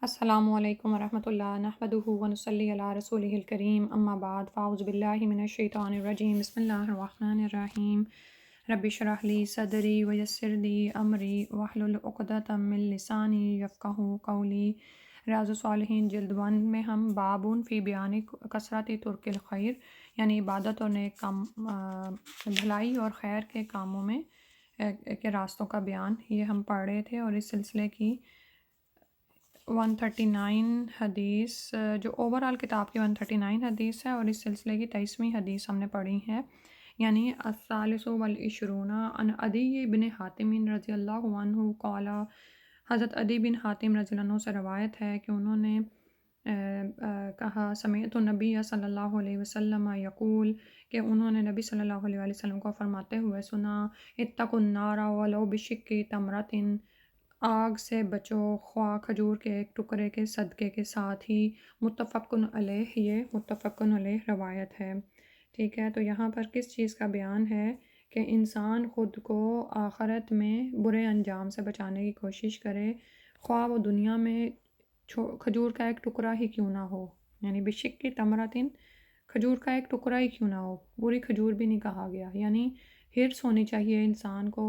السلام علیکم ورحمۃ اللہ نحمدہ ونصلی علی رسولہ الکریم اما بعد فاعوذ باللہ من الشیطان الرجیم بسم اللہ الرحمن الرحیم رب اشرح لی صدری ویسر لی امری واحلل عقدۃ من لسانی یفقہوا قولی۔ ریاض الصالحین جلد 1 میں ہم بابٌ فی بیان کثرت ترک الخیر، یعنی عبادت اور نیک کام، بھلائی اور خیر کے کاموں میں کے راستوں کا بیان، یہ ہم پڑھ رہے تھے۔ اور اس سلسلے کی 139 حدیث، جو اوورآل کتاب کی 139 حدیث ہے، اور اس سلسلے کی 23ویں حدیث ہم نے پڑھی ہے، یعنی الثالث والعشرون عن عدی بن حاتم رضی اللہ عنہ قال۔ حضرت عدی بن حاتم رضی اللہ عنہ سے روایت ہے کہ انہوں نے کہا سمعت النبی صلی اللہ علیہ وسلم یقول، کہ انہوں نے نبی صلی اللہ علیہ وسلم کو فرماتے ہوئے سنا، اتقوا النار ولو بشق تمرۃ، آگ سے بچو خواہ کھجور کے ایک ٹکڑے کے صدقے کے ساتھ ہی۔ متفقن علیہ، یہ متفقن علیہ روایت ہے، ٹھیک ہے۔ تو یہاں پر کس چیز کا بیان ہے کہ انسان خود کو آخرت میں برے انجام سے بچانے کی کوشش کرے، خواہ وہ دنیا میں کھجور کا ایک ٹکڑا ہی کیوں نہ ہو، یعنی بشک کی تمرتن، کھجور کا ایک ٹکڑا ہی کیوں نہ ہو، پوری کھجور بھی نہیں کہا گیا، یعنی حرص ہونی چاہیے انسان کو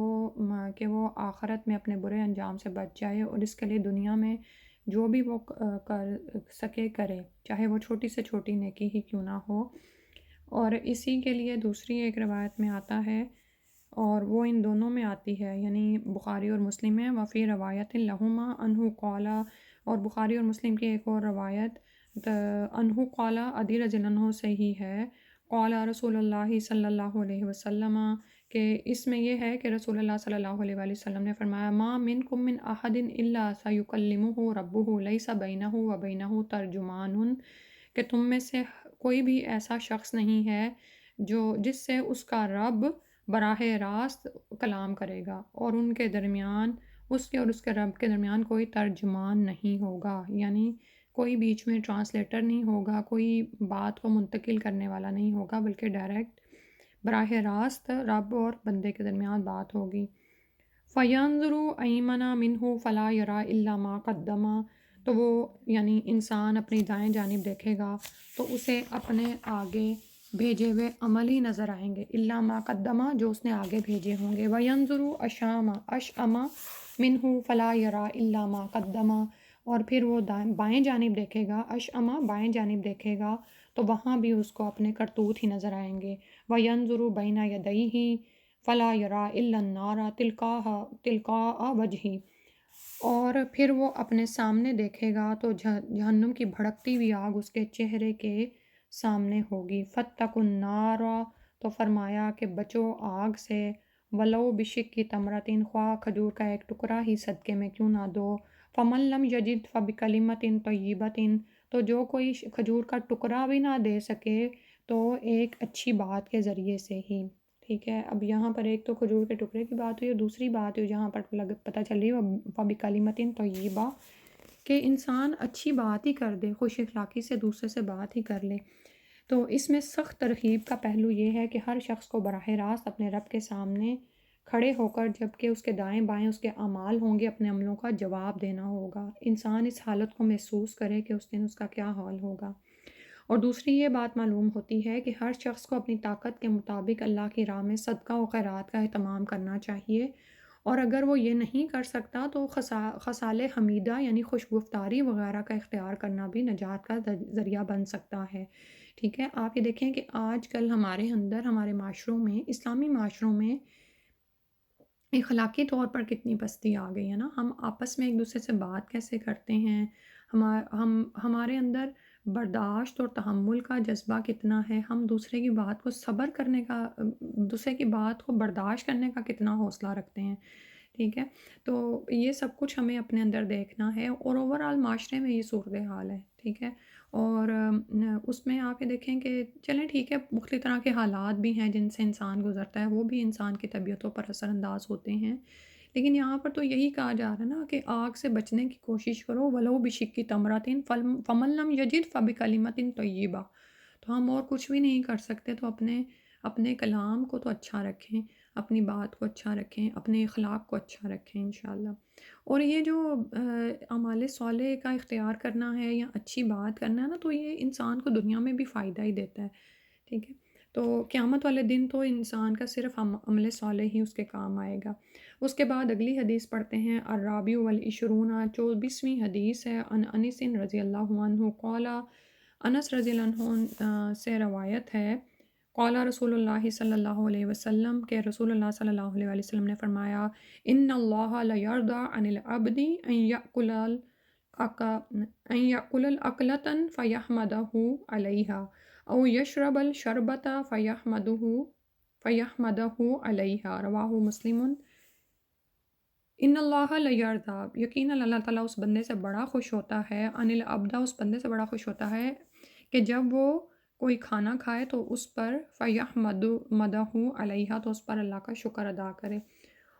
کہ وہ آخرت میں اپنے برے انجام سے بچ جائے، اور اس کے لیے دنیا میں جو بھی وہ کر سکے کرے، چاہے وہ چھوٹی سے چھوٹی نیکی ہی کیوں نہ ہو۔ اور اسی کے لیے دوسری ایک روایت میں آتا ہے، اور وہ ان دونوں میں آتی ہے، یعنی بخاری اور مسلم میں، وفی روایت لہما انہو قالا، اور بخاری اور مسلم کی ایک اور روایت انہو قالا عدی رضی اللہ عنہ سے ہی ہے، قال رسول اللہ صلی اللہ علیہ وسلم، کہ اس میں یہ ہے کہ رسول اللہ صلی اللہ علیہ وآلہ وسلم نے فرمایا، ما منکم من احد الا سیکلمہ ربہ لیس بینہ و بینہ ترجمان، کہ تم میں سے کوئی بھی ایسا شخص نہیں ہے جس سے اس کا رب براہ راست کلام کرے گا، اور ان کے درمیان، اس کے اور اس کے رب کے درمیان کوئی ترجمان نہیں ہوگا، یعنی کوئی بیچ میں ٹرانسلیٹر نہیں ہوگا، کوئی بات کو منتقل کرنے والا نہیں ہوگا، بلکہ ڈائریکٹ براہ راست رب اور بندے کے درمیان بات ہوگی۔ فَيَنظُرُ أَيْمَنَ مِنْهُ فَلَا يَرَى إِلَّا مَا قَدَّمَ، تو وہ یعنی انسان اپنی دائیں جانب دیکھے گا تو اسے اپنے آگے بھیجے ہوئے عمل ہی نظر آئیں گے، إِلَّا مَا قَدَّمَ، جو اس نے آگے بھیجے ہوں گے۔ وَيَنظُرُ أَشْأَمَ مِنْهُ فَلَا يَرَى إِلَّا مَا قَدَّمَ، اور پھر وہ بائیں جانب دیکھے گا، اشعمہ بائیں جانب دیکھے گا تو وہاں بھی اس کو اپنے کرتوت ہی نظر آئیں گے۔ وَيَنظُرُ بَيْنَ يَدَيْهِ فَلَا يَرَى إِلَّا النَّارَ تِلْقَاءَ وَجْهِهِ، اور پھر وہ اپنے سامنے دیکھے گا تو جہنم کی بھڑکتی ہوئی آگ اس کے چہرے کے سامنے ہوگی۔ فَاتَّقُوا النَّارَ، تو فرمایا کہ بچو آگ سے، وَلَوْ بِشِقِّ تَمْرَةٍ، خواہ کھجور کا ایک ٹکڑا ہی صدقے میں کیوں نہ دو۔ فَمَن لَمْ يَجِدْ فَبِكَلِمَةٍ طَيِّبَةٍ، تو جو کوئی کھجور کا ٹکڑا بھی نہ دے سکے تو ایک اچھی بات کے ذریعے سے ہی، ٹھیک ہے۔ اب یہاں پر ایک تو کھجور کے ٹکڑے کی بات ہوئی، اور دوسری بات ہوئی جہاں پر پتہ چل رہی ہے فَبِكَلِمَةٍ طَيِّبَةٍ، کہ انسان اچھی بات ہی کر دے، خوش اخلاقی سے دوسرے سے بات ہی کر لے۔ تو اس میں سخت ترغیب کا پہلو یہ ہے کہ ہر شخص کو براہ راست اپنے رب کے سامنے کھڑے ہو کر، جبکہ اس کے دائیں بائیں اس کے اعمال ہوں گے، اپنے عملوں کا جواب دینا ہوگا۔ انسان اس حالت کو محسوس کرے کہ اس دن اس کا کیا حال ہوگا۔ اور دوسری یہ بات معلوم ہوتی ہے کہ ہر شخص کو اپنی طاقت کے مطابق اللہ کی راہ میں صدقہ و خیرات کا اہتمام کرنا چاہیے، اور اگر وہ یہ نہیں کر سکتا تو خصال حمیدہ یعنی خوش گفتاری وغیرہ کا اختیار کرنا بھی نجات کا ذریعہ بن سکتا ہے، ٹھیک ہے۔ آپ یہ دیکھیں کہ آج کل ہمارے اندر، ہمارے معاشروں میں، اسلامی معاشروں میں اخلاقی طور پر کتنی پستی آ گئی ہے نا۔ ہم آپس میں ایک دوسرے سے بات کیسے کرتے ہیں، ہمارے اندر برداشت اور تحمل کا جذبہ کتنا ہے، ہم دوسرے کی بات کو صبر کرنے کا، دوسرے کی بات کو برداشت کرنے کا کتنا حوصلہ رکھتے ہیں، ٹھیک ہے۔ تو یہ سب کچھ ہمیں اپنے اندر دیکھنا ہے، اور اوورآل معاشرے میں یہ صورتحال ہے، ٹھیک ہے۔ اور اس میں آپ یہ دیکھیں کہ چلیں ٹھیک ہے، مختلف طرح کے حالات بھی ہیں جن سے انسان گزرتا ہے، وہ بھی انسان کی طبیعتوں پر اثر انداز ہوتے ہیں، لیکن یہاں پر تو یہی کہا جا رہا ہے نا کہ آگ سے بچنے کی کوشش کرو، وَلَوْ بِشِقِّ تَمْرَةٍ فَمَن لَمْ يَجِدْ فَبِكَلِمَةٍ طَيِّبَةٍ، تو ہم اور کچھ بھی نہیں کر سکتے، تو اپنے کلام کو تو اچھا رکھیں، اپنی بات کو اچھا رکھیں، اپنے اخلاق کو اچھا رکھیں انشاءاللہ۔ اور یہ جو اعمال صالح کا اختیار کرنا ہے یا اچھی بات کرنا ہے نا، تو یہ انسان کو دنیا میں بھی فائدہ ہی دیتا ہے، ٹھیک ہے؟ تو قیامت والے دن تو انسان کا صرف عمل صالح ہی اس کے کام آئے گا۔ اس کے بعد اگلی حدیث پڑھتے ہیں، الرابع والعشرون، 24ویں حدیث ہے، عن انس رضی اللہ عنہ قال، انس رضی اللہ عنہ سے روایت ہے، قال رسول اللہ صلی اللہ علیہ وسلم، کہ رسول اللہ صلی اللہ علیہ وسلم نے فرمایا، ان اللہ لیرضی عن العبد ان یأکل الأکلۃ فیحمدہ علیہا او یشرب الشربۃ فیحمدہ علیہا، رواہ مسلم۔ ان اللہ لیرضی، یقیناً اللہ تعالیٰ اس بندے سے بڑا خوش ہوتا ہے، عن العبد، اس بندے سے بڑا خوش ہوتا ہے کہ جب وہ کوئی کھانا کھائے تو اس پر فیحمدہ علیہا، تو اس پر اللہ کا شکر ادا کرے،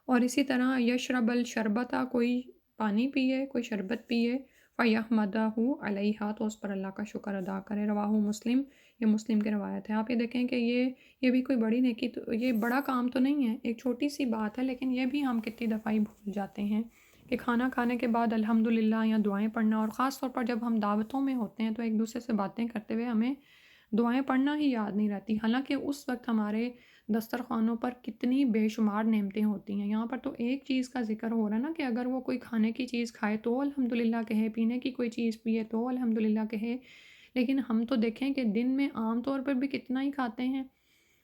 اور اسی طرح یشرب الشربۃ، کوئی پانی پیے، کوئی شربت پیے، فیحمدہ علیہا، تو اس پر اللہ کا شکر ادا کرے، رواہ مسلم، یہ مسلم کی روایت ہے۔ آپ یہ دیکھیں کہ یہ بھی کوئی بڑی نیکی، تو یہ بڑا کام تو نہیں ہے، ایک چھوٹی سی بات ہے، لیکن یہ بھی ہم کتنی دفعہ ہی بھول جاتے ہیں کہ کھانا کھانے کے بعد الحمدللہ یا دعائیں پڑھنا، اور خاص طور پر جب ہم دعوتوں میں ہوتے ہیں تو ایک دوسرے سے باتیں کرتے ہوئے ہمیں دعائیں پڑھنا ہی یاد نہیں رہتی، حالانکہ اس وقت ہمارے دسترخوانوں پر کتنی بے شمار نعمتیں ہوتی ہیں۔ یہاں پر تو ایک چیز کا ذکر ہو رہا ہے نا، کہ اگر وہ کوئی کھانے کی چیز کھائے تو الحمدللہ کہے، پینے کی کوئی چیز پیے تو الحمدللہ کہے، لیکن ہم تو دیکھیں کہ دن میں عام طور پر بھی کتنا ہی کھاتے ہیں،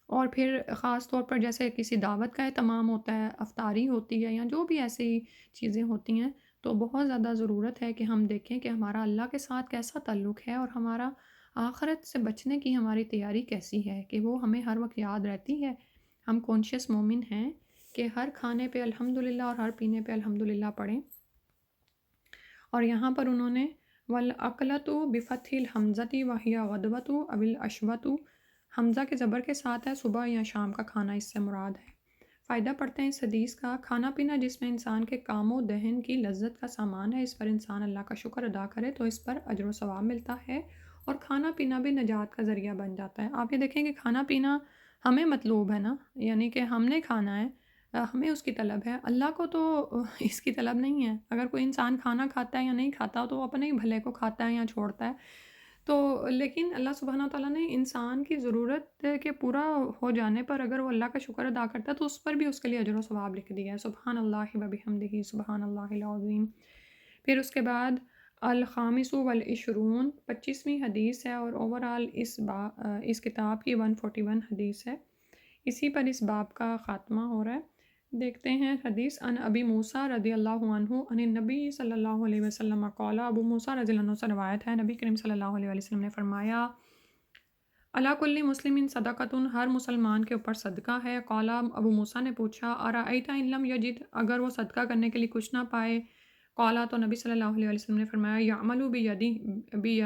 اور پھر خاص طور پر جیسے کسی دعوت کا اہتمام ہوتا ہے، افطاری ہوتی ہے، یا جو بھی ایسی چیزیں ہوتی ہیں، تو بہت زیادہ ضرورت ہے کہ ہم دیکھیں کہ ہمارا اللہ کے ساتھ کیسا تعلق ہے، اور ہمارا آخرت سے بچنے کی ہماری تیاری کیسی ہے، کہ وہ ہمیں ہر وقت یاد رہتی ہے، ہم کانشیس مومن ہیں کہ ہر کھانے پہ الحمدللہ اور ہر پینے پہ الحمدللہ پڑھیں۔ اور یہاں پر انہوں نے وَالْأَقْلَةُ بِفَتْحِ الْحَمْزَةِ وَهِيَ غَدْوَةُ أَوِ الْعَشْوَةُ، حمزہ کے زبر کے ساتھ ہے، صبح یا شام کا کھانا اس سے مراد ہے۔ فائدہ پڑھتے ہیں اس حدیث کا، کھانا پینا جس میں انسان کے کام و دہن کی لذت کا سامان ہے، اس پر انسان اللہ کا شکر ادا کرے تو اس پر اجر و ثواب ملتا ہے، اور کھانا پینا بھی نجات کا ذریعہ بن جاتا ہے۔ آپ یہ دیکھیں کہ کھانا پینا ہمیں مطلوب ہے نا، یعنی کہ ہم نے کھانا ہے، ہمیں اس کی طلب ہے، اللہ کو تو اس کی طلب نہیں ہے۔ اگر کوئی انسان کھانا کھاتا ہے یا نہیں کھاتا تو وہ اپنے ہی بھلے کو کھاتا ہے یا چھوڑتا ہے، تو لیکن اللہ سبحانہ تعالیٰ نے انسان کی ضرورت کے پورا ہو جانے پر اگر وہ اللہ کا شکر ادا کرتا ہے تو اس پر بھی اس کے لیے اجر و ثواب لکھ دیا ہے، سبحان اللہ و بحمدہ، سبحان اللہ العظیم۔ پھر اس کے بعد الخامس والعشرون، 25ویں حدیث ہے، اور اوورآل اس کتاب کی 141 حدیث ہے، اسی پر اس باب کا خاتمہ ہو رہا ہے۔ دیکھتے ہیں حدیث، ان ابی موسیٰ رضی اللہ عنہ عن النبی صلی اللہ علیہ وسلم قال، ابو موسیٰ رضی اللہ عنہ سے روایت ہے، نبی کریم صلی اللہ علیہ وسلم نے فرمایا، علی کل مسلم صدقۃ، ہر مسلمان کے اوپر صدقہ ہے۔ قال، ابو موسیٰ نے پوچھا، ارأیت ان لم یجد، اگر وہ صدقہ کرنے کے لیے کچھ نہ پائے، قال، تو نبی صلی اللہ علیہ وسلم نے فرمایا، یعمل بیدیہ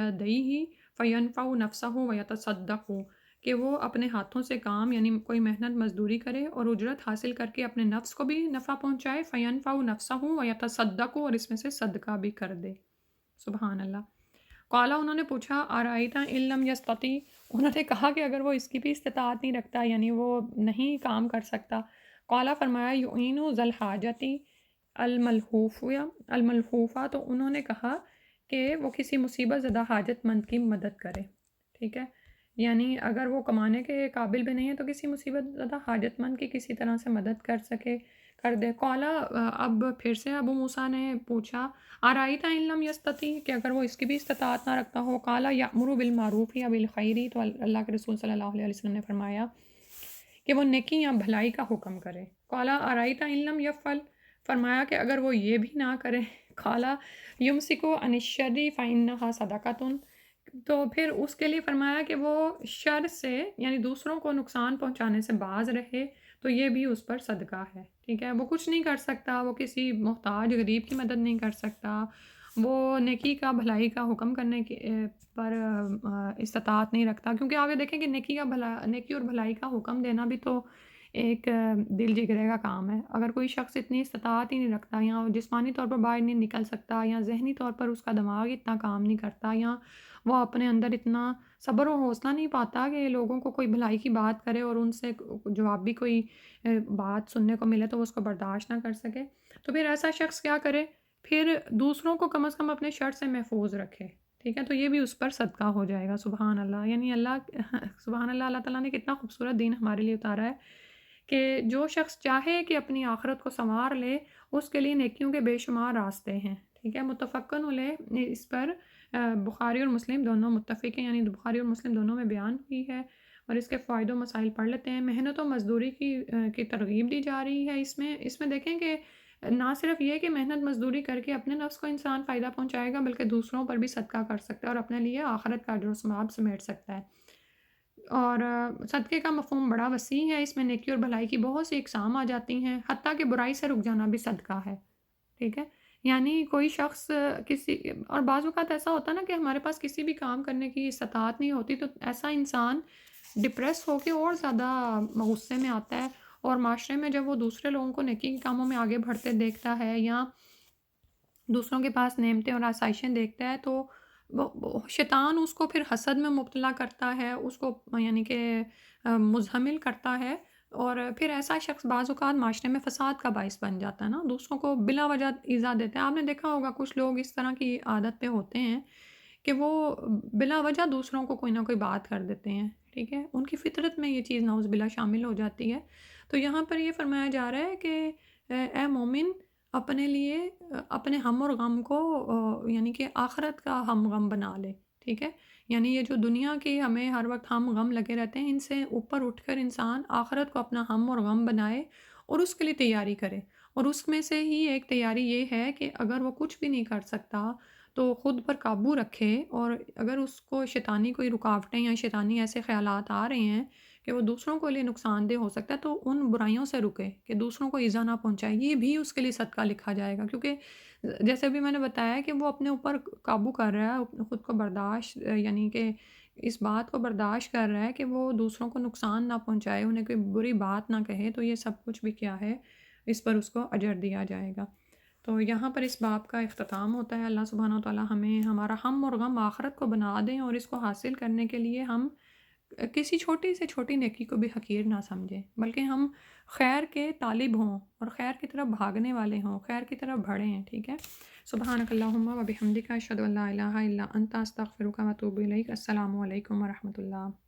فینفع نفسہ ویتصدق، کہ وہ اپنے ہاتھوں سے کام، یعنی کوئی محنت مزدوری کرے اور اجرت حاصل کر کے اپنے نفس کو بھی نفع پہنچائے، فینفع نفسہ ویتصدق، اور اس میں سے صدقہ بھی کر دے، سبحان اللہ۔ قالا، انہوں نے پوچھا، ارأیت ان لم یستطع، انہوں نے کہا کہ اگر وہ اس کی بھی استطاعت نہیں رکھتا، یعنی وہ نہیں کام کر سکتا، قالا، فرمایا، یعین ذا الحاجۃ الملحوفہ، تو انہوں نے کہا کہ وہ کسی مصیبت زدہ حاجت مند کی مدد کرے، ٹھیک ہے، یعنی اگر وہ کمانے کے قابل بھی نہیں ہے تو کسی مصیبت زدہ حاجت مند کی کسی طرح سے مدد کر دے۔ قالا، اب پھر سے ابو موسیٰ نے پوچھا، ارأیت ان لم یستطع، کہ اگر وہ اس کی بھی استطاعت نہ رکھتا ہو، قالا یأمر بالمعروف یا بالخیر، تو اللہ کے رسول صلی اللہ علیہ وسلم نے فرمایا کہ وہ نیکی یا بھلائی کا حکم کرے۔ قالا ارأیت ان لم یفعل، فرمایا کہ اگر وہ یہ بھی نہ کرے، قالا یمسک عن الشر فإنها صدقۃ، تو پھر اس کے لیے فرمایا کہ وہ شر سے، یعنی دوسروں کو نقصان پہنچانے سے باز رہے، تو یہ بھی اس پر صدقہ ہے، ٹھیک ہے۔ وہ کچھ نہیں کر سکتا، وہ کسی محتاج غریب کی مدد نہیں کر سکتا، وہ نیکی کا بھلائی کا حکم کرنے کے پر استطاعت نہیں رکھتا، کیونکہ آپ یہ دیکھیں کہ نیکی اور بھلائی کا حکم دینا بھی تو ایک دل جگرے کا کام ہے۔ اگر کوئی شخص اتنی استطاعت ہی نہیں رکھتا، یا جسمانی طور پر باہر نہیں نکل سکتا، یا ذہنی طور پر اس کا دماغ اتنا کام نہیں کرتا، یا وہ اپنے اندر اتنا صبر و حوصلہ نہیں پاتا کہ لوگوں کو کوئی بھلائی کی بات کرے اور ان سے جوابی کوئی بات سننے کو ملے تو وہ اس کو برداشت نہ کر سکے، تو پھر ایسا شخص کیا کرے؟ پھر دوسروں کو کم از کم اپنے شر سے محفوظ رکھے، ٹھیک ہے؟ تو یہ بھی اس پر صدقہ ہو جائے گا، سبحان اللہ! یعنی اللہ سبحان اللہ، اللہ تعالیٰ نے کتنا خوبصورت دین ہمارے لیے اتارا ہے کہ جو شخص چاہے کہ اپنی آخرت کو سنوار لے، اس کے لیے نیکیوں کے بے شمار راستے ہیں، ٹھیک ہے؟ متفقن علیہ اس پر بخاری اور مسلم دونوں متفق ہیں، یعنی بخاری اور مسلم دونوں میں بیان ہوئی ہے، اور اس کے فوائد و مسائل پڑھ لیتے ہیں۔ محنت و مزدوری کی ترغیب دی جا رہی ہے اس میں دیکھیں کہ نہ صرف یہ کہ محنت مزدوری کر کے اپنے نفس کو انسان فائدہ پہنچائے گا، بلکہ دوسروں پر بھی صدقہ کر سکتا ہے اور اپنے لیے آخرت کا اجر و ثواب سمیٹ سکتا ہے۔ اور صدقے کا مفہوم بڑا وسیع ہے، اس میں نیکی اور بھلائی کی بہت سی اقسام آ جاتی ہیں، حتیٰ کہ برائی سے رک جانا بھی صدقہ ہے، ٹھیک ہے؟ یعنی کوئی شخص کسی، اور بعض اوقات ایسا ہوتا ہے نا کہ ہمارے پاس کسی بھی کام کرنے کی استطاعت نہیں ہوتی، تو ایسا انسان ڈپریس ہو کے اور زیادہ غصے میں آتا ہے، اور معاشرے میں جب وہ دوسرے لوگوں کو نیکی کے کاموں میں آگے بڑھتے دیکھتا ہے، یا دوسروں کے پاس نعمتیں اور آسائشیں دیکھتا ہے، تو شیطان اس کو پھر حسد میں مبتلا کرتا ہے، اس کو یعنی کہ مزحمل کرتا ہے، اور پھر ایسا شخص بعض اوقات معاشرے میں فساد کا باعث بن جاتا ہے نا، دوسروں کو بلا وجہ ایذا دیتا ہے۔ آپ نے دیکھا ہوگا کچھ لوگ اس طرح کی عادت پہ ہوتے ہیں کہ وہ بلا وجہ دوسروں کو کوئی نہ کوئی بات کر دیتے ہیں، ٹھیک ہے؟ ان کی فطرت میں یہ چیز نعوذ باللہ شامل ہو جاتی ہے۔ تو یہاں پر یہ فرمایا جا رہا ہے کہ اے مومن، اپنے لیے اپنے ہم اور غم کو یعنی کہ آخرت کا ہم غم بنا لے، ٹھیک ہے؟ یعنی یہ جو دنیا کی ہمیں ہر وقت ہم غم لگے رہتے ہیں، ان سے اوپر اٹھ کر انسان آخرت کو اپنا ہم اور غم بنائے اور اس کے لیے تیاری کرے، اور اس میں سے ہی ایک تیاری یہ ہے کہ اگر وہ کچھ بھی نہیں کر سکتا تو خود پر قابو رکھے، اور اگر اس کو شیطانی کوئی رکاوٹیں یا شیطانی ایسے خیالات آ رہے ہیں کہ وہ دوسروں کے لیے نقصان دہ ہو سکتا ہے، تو ان برائیوں سے رکے کہ دوسروں کو ایذا نہ پہنچائے، یہ بھی اس کے لیے صدقہ لکھا جائے گا، کیونکہ جیسے بھی میں نے بتایا کہ وہ اپنے اوپر قابو کر رہا ہے، خود کو برداشت یعنی کہ اس بات کو برداشت کر رہا ہے کہ وہ دوسروں کو نقصان نہ پہنچائے، انہیں کوئی بری بات نہ کہے، تو یہ سب کچھ بھی کیا ہے، اس پر اس کو اجر دیا جائے گا۔ تو یہاں پر اس باب کا اختتام ہوتا ہے۔ اللہ سبحانہ و تعالیٰ ہمیں ہمارا ہم اور غم آخرت کو بنا دیں، اور اس کو حاصل کرنے کے لیے ہم کسی چھوٹی سے چھوٹی نیکی کو بھی حقیر نہ سمجھیں، بلکہ ہم خیر کے طالب ہوں اور خیر کی طرف بھاگنے والے ہوں، خیر کی طرف بڑھیں، ٹھیک ہے؟ سبحانک اللہم و بحمدک، اشہد ان لا الہ الا انت، استغفرک و اتوب الیک۔ السلام علیکم ورحمۃ اللہ۔